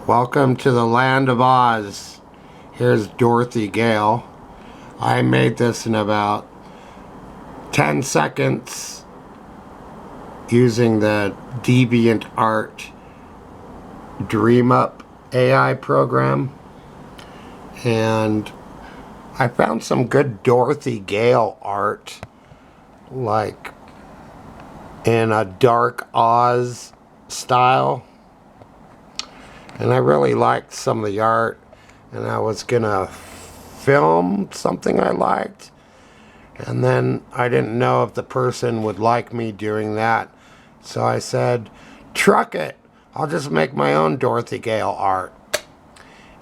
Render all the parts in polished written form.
Welcome to the land of Oz. Here's Dorothy Gale. I made this in about 10 seconds using the DeviantArt DreamUp AI program. And I found some good Dorothy Gale art, like in a dark Oz style. And I really liked some of the art, and I was gonna film something I liked, and then I didn't know if the person would like me doing that, so I said, truck it, I'll just make my own Dorothy Gale art.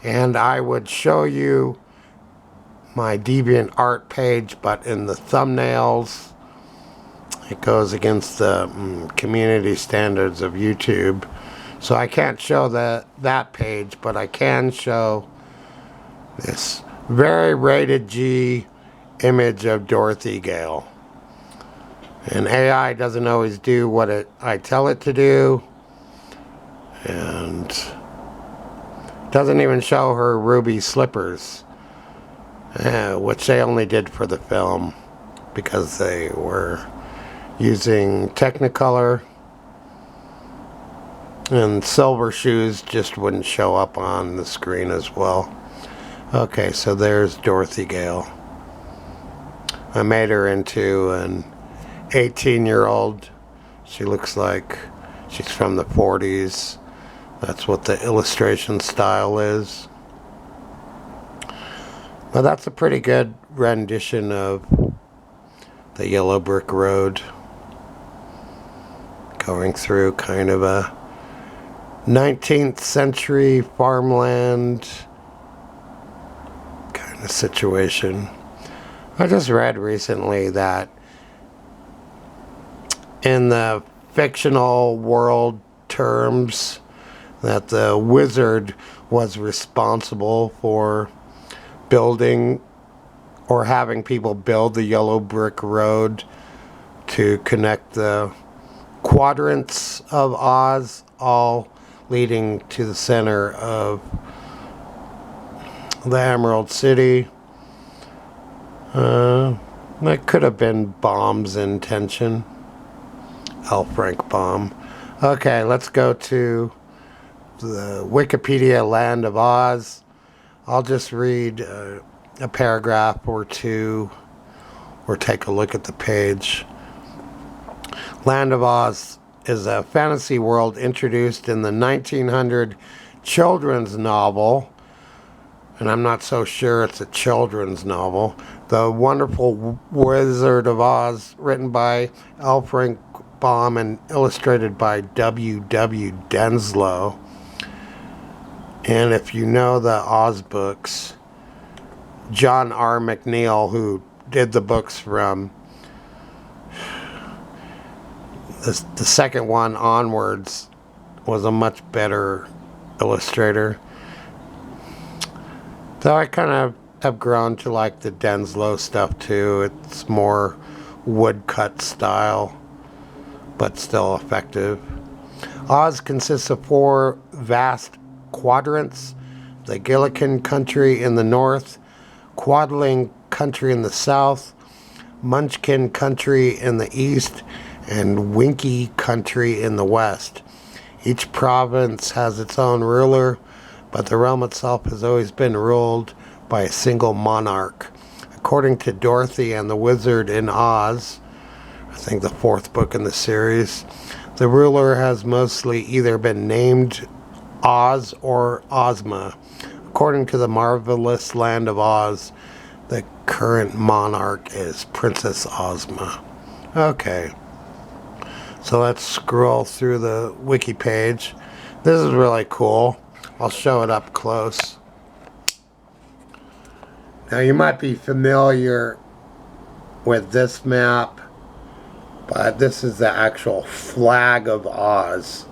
And I would show you my DeviantArt page, but in the thumbnails it goes against the community standards of YouTube. So I can't show that page, but I can show this very rated G image of Dorothy Gale. And AI doesn't always do what I tell it to do, and doesn't even show her ruby slippers, which they only did for the film because they were using Technicolor. And silver shoes just wouldn't show up on the screen as well. Okay, so there's Dorothy Gale. I made her into an 18-year-old. She looks like she's from the 40s. That's what the illustration style is. But that's a pretty good rendition of the yellow brick road. Going through kind of a 19th century farmland kind of situation. I just read recently that in the fictional world terms that the wizard was responsible for building or having people build the yellow brick road to connect the quadrants of Oz, all leading to the center of the Emerald City. That could have been Baum's intention. L. Frank Baum. Okay, let's go to the Wikipedia Land of Oz. I'll just read a paragraph or two, or take a look at the page. Land of Oz is a fantasy world introduced in the 1900 children's novel, and I'm not so sure it's a children's novel, The Wonderful Wizard of Oz, written by L. Frank Baum and illustrated by W. W. Denslow. And if you know the Oz books, John R. McNeill, who did the books from the second one onwards, was a much better illustrator. Though I kind of have grown to like the Denslow stuff too. It's more woodcut style, but still effective. Oz consists of 4 vast quadrants: the Gillikin country in the north, Quadling country in the south, Munchkin country in the east, and Wiki country in the west. Each province has its own ruler, but the realm itself has always been ruled by a single monarch. According to Dorothy and the Wizard in Oz, I think the 4th book in the series, the ruler has mostly either been named Oz or Ozma. According to the Marvelous Land of Oz, the current monarch is Princess Ozma. Okay. So let's scroll through the wiki page. This is really cool. I'll show it up close. Now you might be familiar with this map, but this is the actual flag of Oz,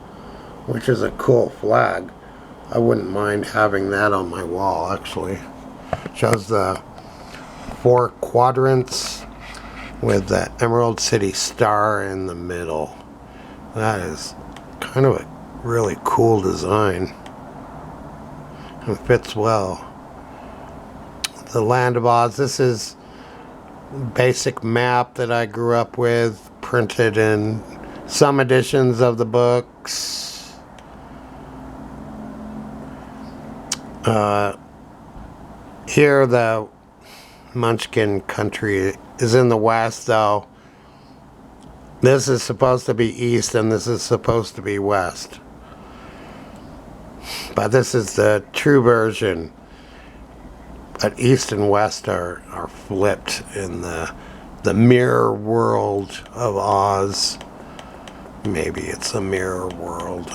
which is a cool flag. I wouldn't mind having that on my wall, actually. Shows the 4 quadrants with the Emerald City star in the middle. That is kind of a really cool design. It fits well. The Land of Oz. This is basic map that I grew up with, printed in some editions of the books. Here the Munchkin country is in the west, though. This is supposed to be east and this is supposed to be west. But this is the true version. But east and west are flipped in the mirror world of Oz. Maybe it's a mirror world.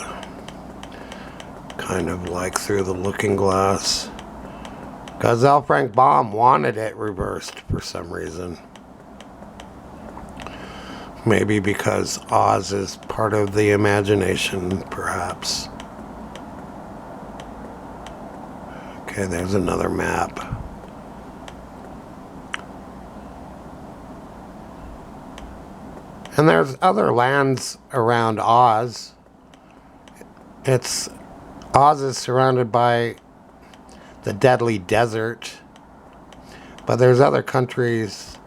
Kind of like Through the Looking Glass. Because L. Frank Baum wanted it reversed for some reason. Maybe because Oz is part of the imagination, perhaps. Okay, there's another map. And there's other lands around Oz. Oz is surrounded by the Deadly Desert. But there's other countries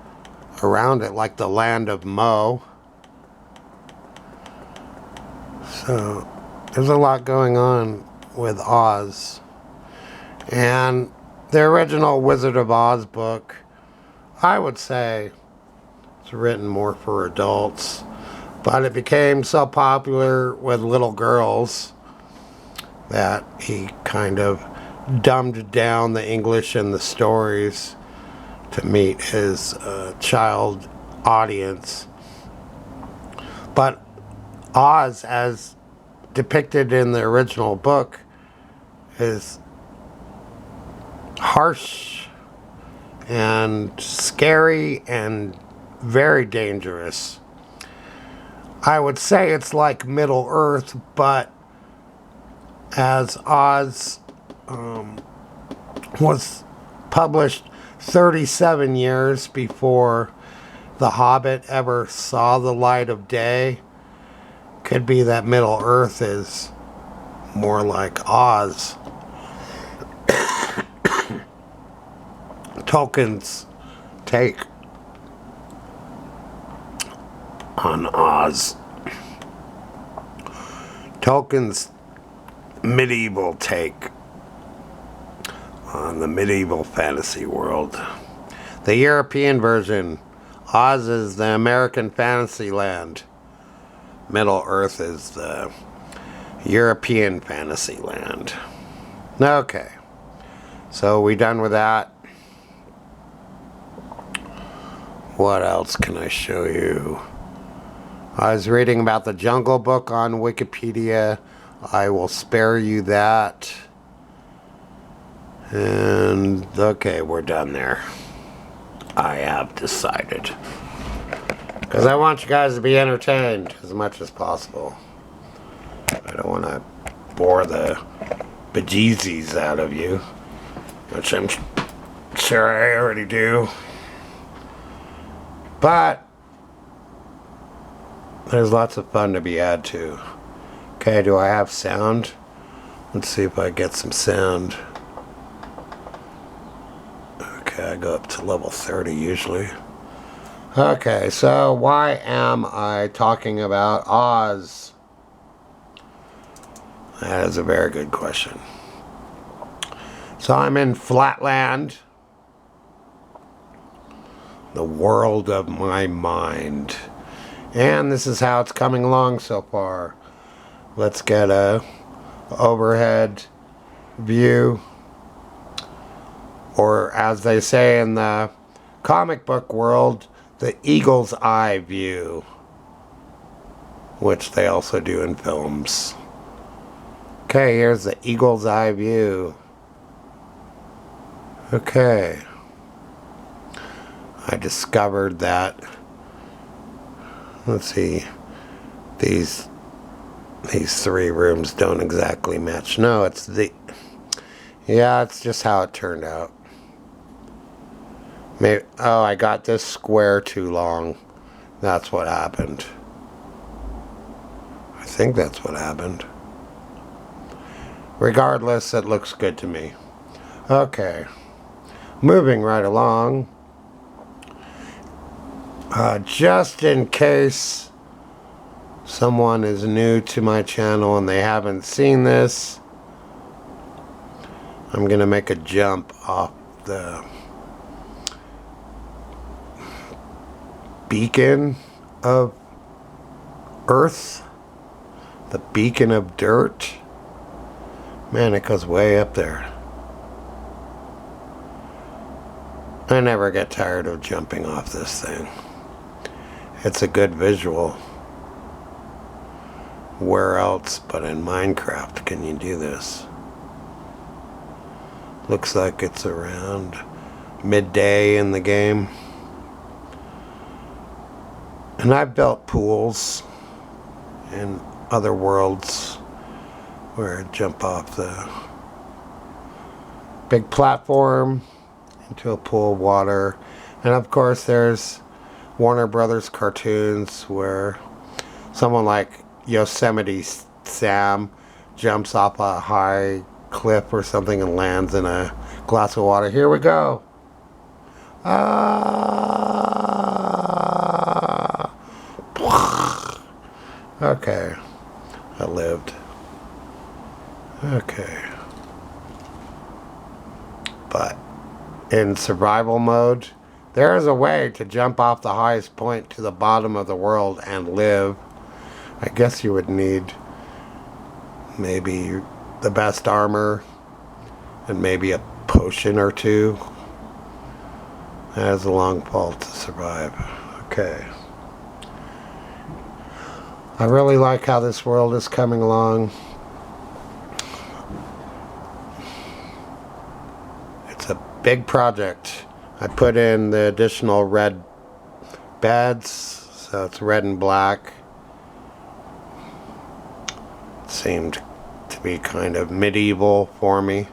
around it, like the Land of Mo. So there's a lot going on with Oz. And the original Wizard of Oz book, I would say it's written more for adults. But it became so popular with little girls that he kind of dumbed down the English and the stories to meet his child audience. But Oz, as depicted in the original book, is harsh and scary and very dangerous. I would say it's like Middle Earth, but as Oz was published 37 years before The Hobbit ever saw the light of day, could be that Middle Earth is more like Oz. Tolkien's take on Oz. Tolkien's medieval take on the medieval fantasy world. The European version, Oz is the American fantasy land. Middle Earth is the European fantasy land. Okay, so we done with that? What else can I show you? I was reading about the Jungle Book on Wikipedia. I will spare you that. And okay, we're done there. I have decided. Because I want you guys to be entertained as much as possible. I don't want to bore the bejesus out of you, which I'm sure I already do. But there's lots of fun to be had too. Okay, do I have sound? Let's see if I get some sound. Okay, I go up to level 30 usually. Okay, so why am I talking about Oz? That is a very good question. So I'm in Flatland, the world of my mind. And this is how it's coming along so far. Let's get a overhead view, or as they say in the comic book world, the eagle's eye view, which they also do in films. Okay, here's the eagle's eye view. Okay. I discovered that, let's see, these three rooms don't exactly match. No, it's just how it turned out. Maybe, oh, I got this square too long. That's what happened. I think that's what happened. Regardless, it looks good to me. Okay. Moving right along. Just in case someone is new to my channel and they haven't seen this, I'm going to make a jump off the beacon of Earth, the beacon of dirt. Man, it goes way up there. I never get tired of jumping off this thing. It's a good visual. Where else but in Minecraft can you do this? Looks like it's around midday in the game. And I've built pools in other worlds where I jump off the big platform into a pool of water. And of course there's Warner Brothers cartoons where someone like Yosemite Sam jumps off a high cliff or something and lands in a glass of water. Here we go. Okay. I lived. Okay. But in survival mode, there is a way to jump off the highest point to the bottom of the world and live. I guess you would need maybe the best armor and maybe a potion or two. That is a long fall to survive. Okay. I really like how this world is coming along. It's a big project. I put in the additional red beds, so it's red and black. It seemed to be kind of medieval for me.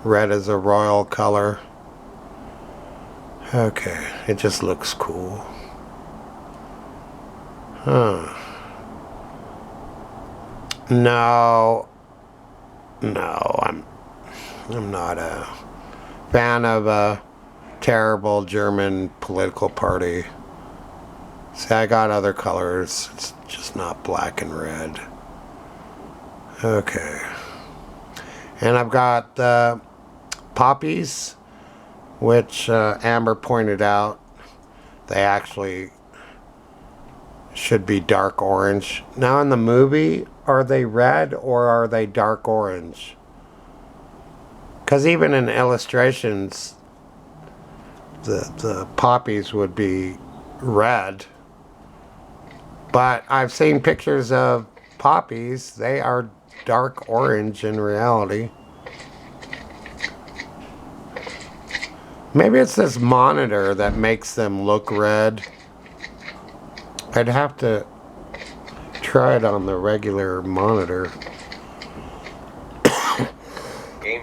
Red is a royal color. Okay, it just looks cool. Huh. No, I'm not a fan of a terrible German political party. See, I got other colors. It's just not black and red. Okay. And I've got poppies, which Amber pointed out. They actually should be dark orange. Now in the movie, are they red or are they dark orange? Because even in illustrations, the poppies would be red. But I've seen pictures of poppies. They are dark orange in reality. Maybe it's this monitor that makes them look red. I'd have to try it on the regular monitor. Game.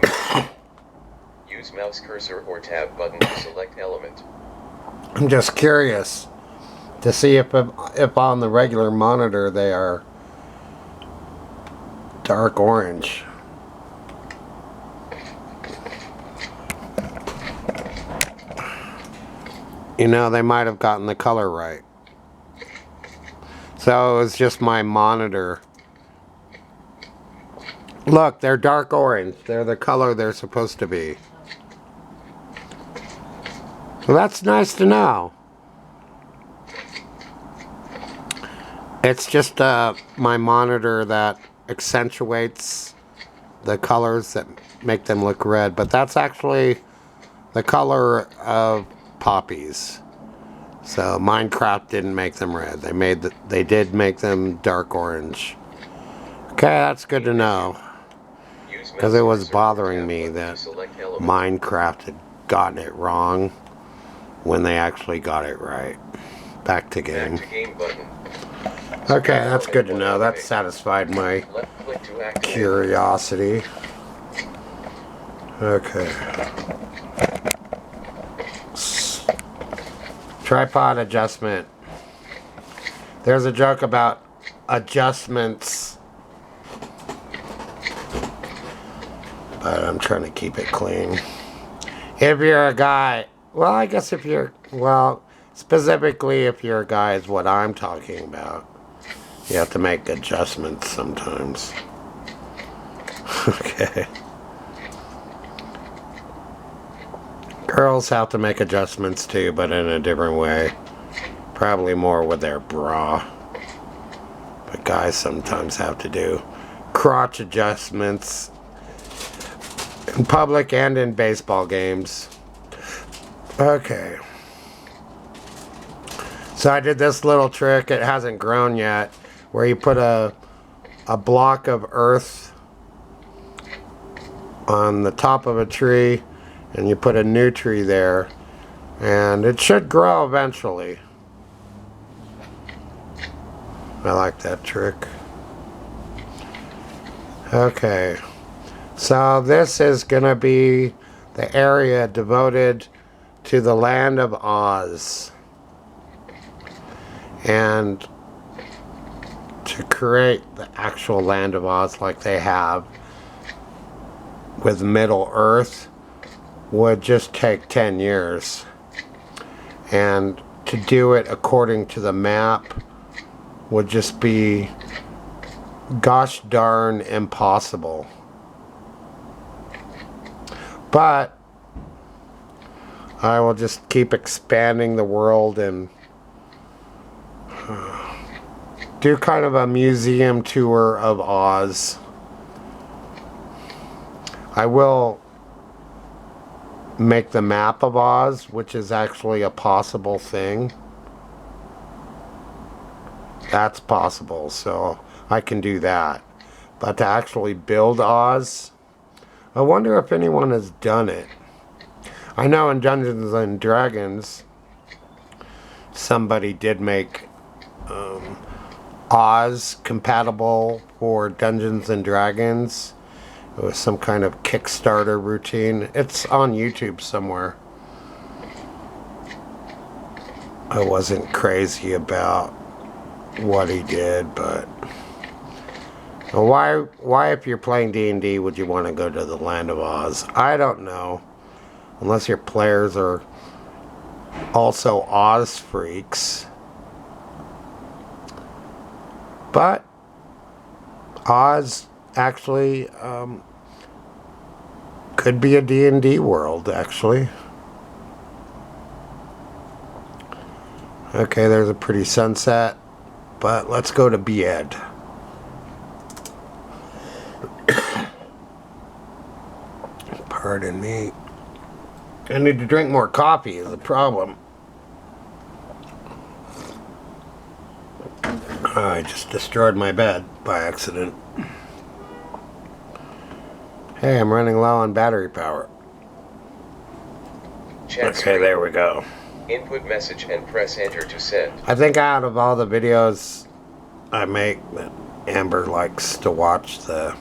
Use mouse cursor or tab button to select element. I'm just curious to see if on the regular monitor they are dark orange. You know, they might have gotten the color right. So it was just my monitor. Look, they're dark orange. They're the color they're supposed to be. Well, that's nice to know. It's just my monitor that accentuates the colors that make them look red. But that's actually the color of poppies. So Minecraft didn't make them red. They did make them dark orange. Okay, that's good to know. Because it was bothering me that Minecraft had gotten it wrong when they actually got it right. Back to game. Okay, that's good to know. That satisfied my curiosity. Okay. Tripod adjustment. There's a joke about adjustments But I'm trying to keep it clean. If you're a guy, well, I guess if you're, well, specifically if you're a guy is what I'm talking about. You have to make adjustments sometimes. Okay. Girls have to make adjustments too, but in a different way. Probably more with their bra. But guys sometimes have to do crotch adjustments in public and in baseball games. Okay. So I did this little trick. It hasn't grown yet. Where you put a block of earth on the top of a tree. And you put a new tree there. And it should grow eventually. I like that trick. Okay. So this is going to be the area devoted to the land of Oz. And to create the actual land of Oz like they have with Middle Earth would just take 10 years. And to do it according to the map would just be gosh darn impossible. But I will just keep expanding the world and do kind of a museum tour of Oz. I will make the map of Oz, which is actually a possible thing. That's possible, so I can do that. But to actually build Oz, I wonder if anyone has done it. I know in Dungeons and Dragons, somebody did make Oz compatible for Dungeons and Dragons. It was some kind of Kickstarter routine. It's on YouTube somewhere. I wasn't crazy about what he did, but why if you're playing D&D would you want to go to the land of Oz? I don't know. Unless your players are also Oz freaks. But Oz actually could be a D&D world, actually. Okay, there's a pretty sunset, but let's go to bed. Pardon me. I need to drink more coffee is the problem. I just destroyed my bed by accident. Hey, I'm running low on battery power. Chat Okay, there we go. Input message and press enter to send. I think out of all the videos I make, that Amber likes to watch the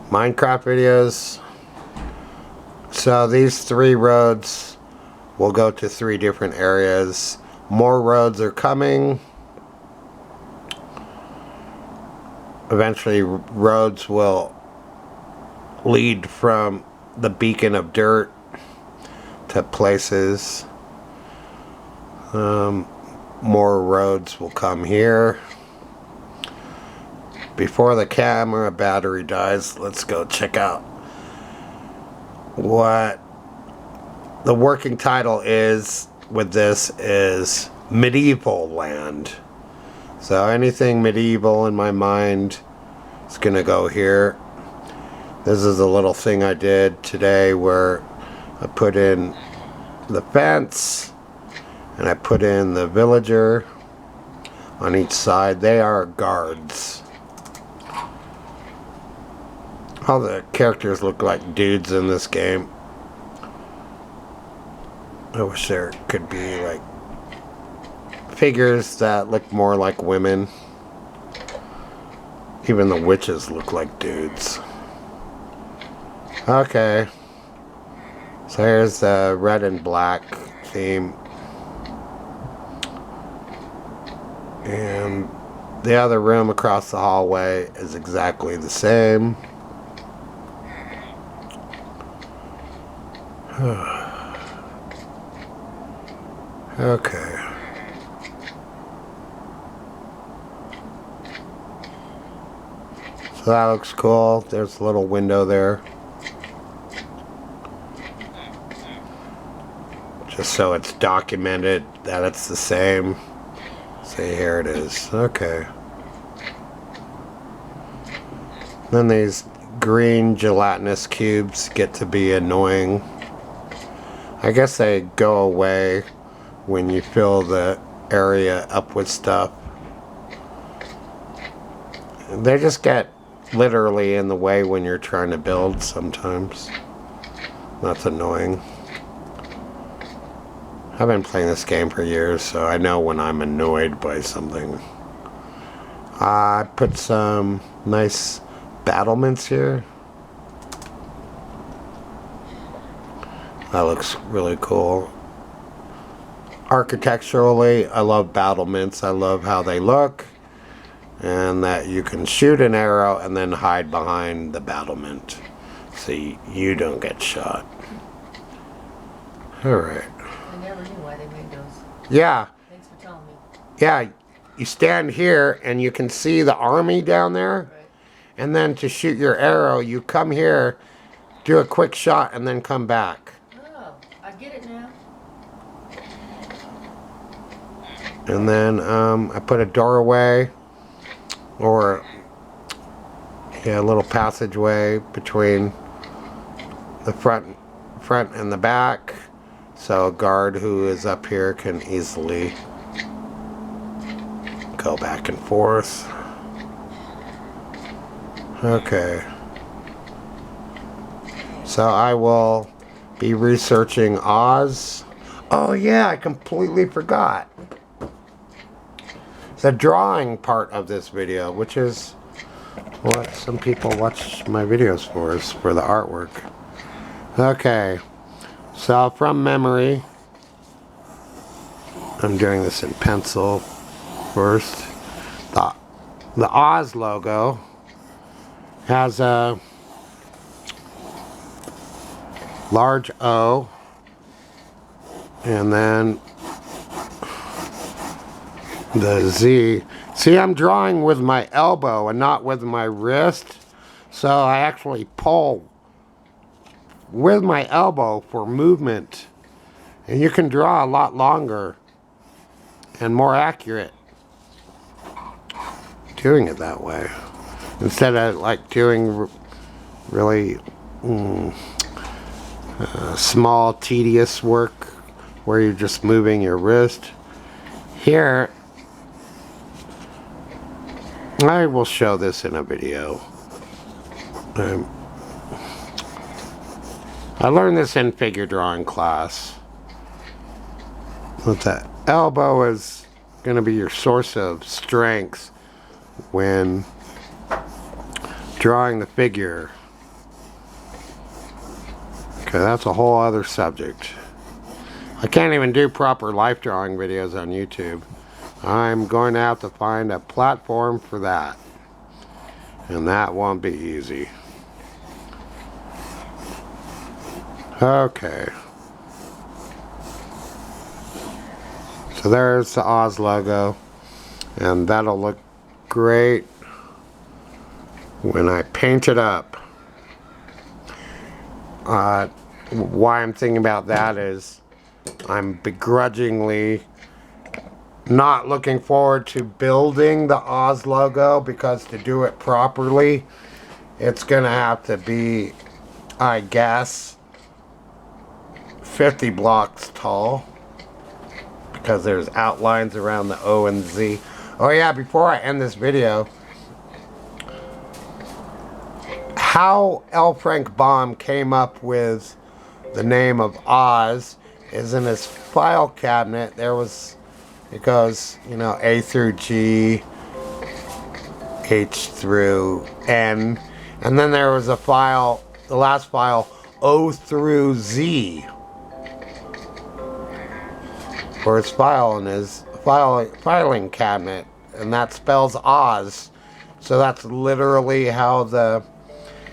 Minecraft videos. So these 3 roads will go to 3 different areas. More roads are coming. Eventually roads will lead from the beacon of dirt to places. More roads will come here. Before the camera battery dies, let's go check out what the working title is with this is Medieval Land. So anything medieval in my mind is gonna go here. This is a little thing I did today where I put in the fence and I put in the villager on each side. They are guards. All the characters look like dudes in this game. I wish there could be like figures that look more like women. Even the witches look like dudes. Okay. So here's the red and black theme. And the other room across the hallway is exactly the same. Okay. So that looks cool. There's a little window there. Just so it's documented that it's the same. See, here it is. Okay. Then these green gelatinous cubes get to be annoying. I guess they go away when you fill the area up with stuff. They just get literally in the way when you're trying to build sometimes. That's annoying. I've been playing this game for years, so I know when I'm annoyed by something. I put some nice battlements here. That looks really cool. Architecturally, I love battlements. I love how they look. And that you can shoot an arrow and then hide behind the battlement so you don't get shot. Alright. I never knew why they made those. Yeah. Thanks for telling me. Yeah. You stand here and you can see the army down there. Right. And then to shoot your arrow, you come here, do a quick shot, and then come back. Oh, I get it now. And then I put a doorway or a little passageway between the front and the back, so a guard who is up here can easily go back and forth. Okay. So I will be researching Oz. Oh yeah, I completely forgot. The drawing part of this video, which is what some people watch my videos for, is for the artwork. Okay, so from memory, I'm doing this in pencil first. The Oz logo has a large O, and then the Z. See, I'm drawing with my elbow and not with my wrist, so I actually pull with my elbow for movement, and you can draw a lot longer and more accurate doing it that way instead of like doing really small tedious work where you're just moving your wrist. Here I will show this in a video. I learned this in figure drawing class. But the elbow is going to be your source of strength when drawing the figure. Okay, that's a whole other subject. I can't even do proper life drawing videos on YouTube. I'm going to have to find a platform for that. And that won't be easy. Okay. So there's the Oz logo. And that'll look great when I paint it up. Why I'm thinking about that is I'm begrudgingly not looking forward to building the Oz logo, because to do it properly it's gonna have to be, I guess, 50 blocks tall, because there's outlines around the O and Z. Oh yeah, before I end this video, how L. Frank Baum came up with the name of Oz is in his file cabinet. There was, it goes, you know, A through G, H through N, and then there was a file, the last file, O through Z, for his file in his filing cabinet, and that spells Oz. So that's literally how the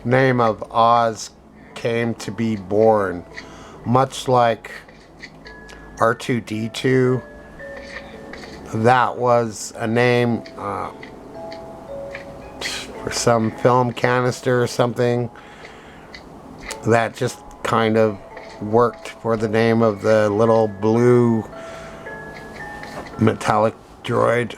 name of Oz came to be born. much like R2-D2. That was a name for some film canister or something that just kind of worked for the name of the little blue metallic droid.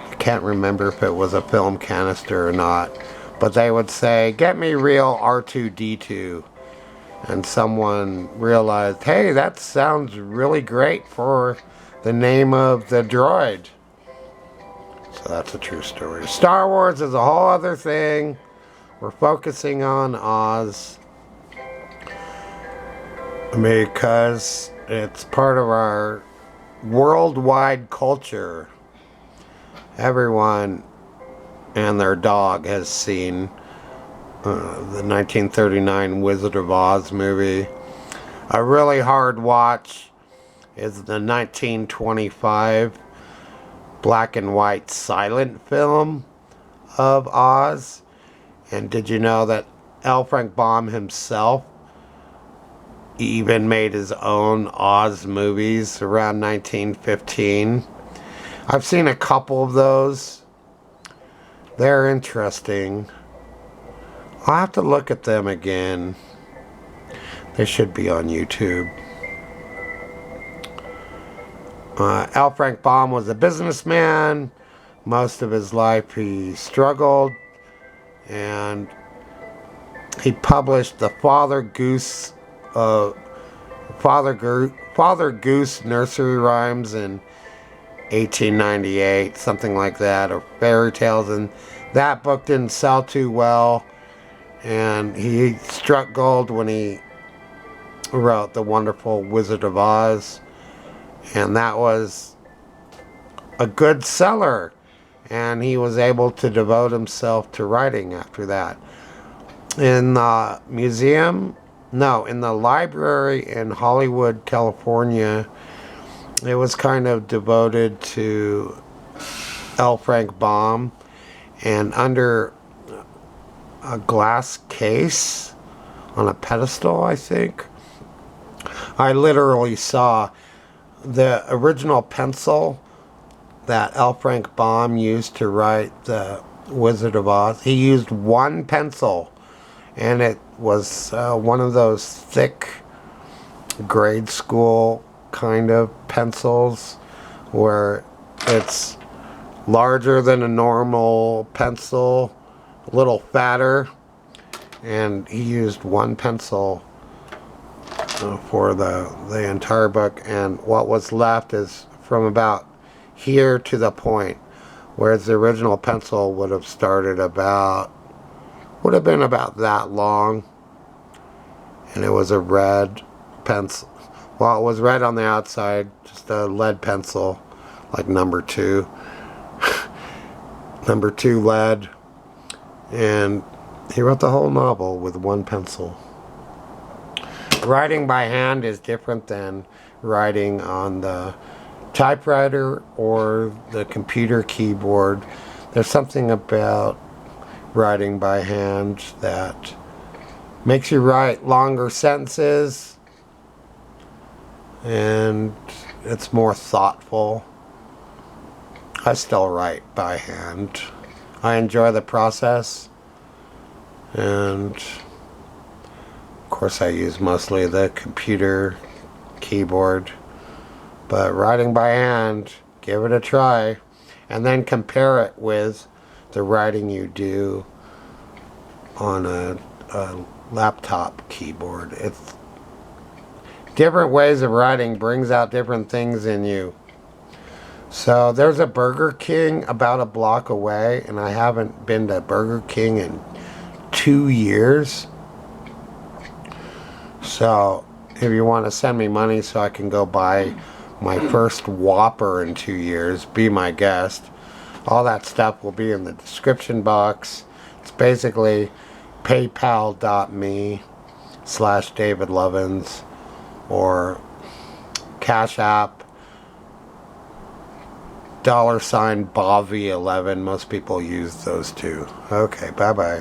I can't remember if it was a film canister or not, but they would say, "Get me real R2-D2." And someone realized, hey, that sounds really great for the name of the droid. So that's a true story. Star Wars is a whole other thing. We're focusing on Oz because it's part of our worldwide culture. Everyone and their dog has seen the 1939 Wizard of Oz movie. A really hard watch is the 1925 black and white silent film of Oz. And did you know that L. Frank Baum himself even made his own Oz movies around 1915? I've seen a couple of those. They're interesting. I'll have to look at them again. They should be on YouTube. L. Frank Baum was a businessman. Most of his life he struggled. And he published the Father Goose nursery rhymes in 1898, something like that, or fairy tales, and that book didn't sell too well. And he struck gold when he wrote The Wonderful Wizard of Oz, and that was a good seller, and he was able to devote himself to writing after that. In the in the library in Hollywood, California, it was kind of devoted to L. Frank Baum, and under a glass case on a pedestal, I think, I literally saw the original pencil that L. Frank Baum used to write The Wizard of Oz. He used one pencil, and it was one of those thick grade school kind of pencils where it's larger than a normal pencil, a little fatter, and he used one pencil for the entire book, and what was left is from about here to the point, whereas the original pencil would have been about that long, and it was a red pencil. Well, it was red on the outside, just a lead pencil, like number 2 lead, and he wrote the whole novel with one pencil. Writing by hand is different than writing on the typewriter or the computer keyboard. There's something about writing by hand that makes you write longer sentences, and it's more thoughtful. I still write by hand. I enjoy the process, and of course I use mostly the computer keyboard, but writing by hand, give it a try, and then compare it with the writing you do on a laptop keyboard. It's different ways of writing brings out different things in you. So there's a Burger King about a block away, and I haven't been to Burger King in 2 years. So if you want to send me money so I can go buy my first Whopper in 2 years, be my guest. All that stuff will be in the description box. It's basically paypal.me/David Lovins or CashApp $Bobby11. Most people use those two. Okay, bye-bye.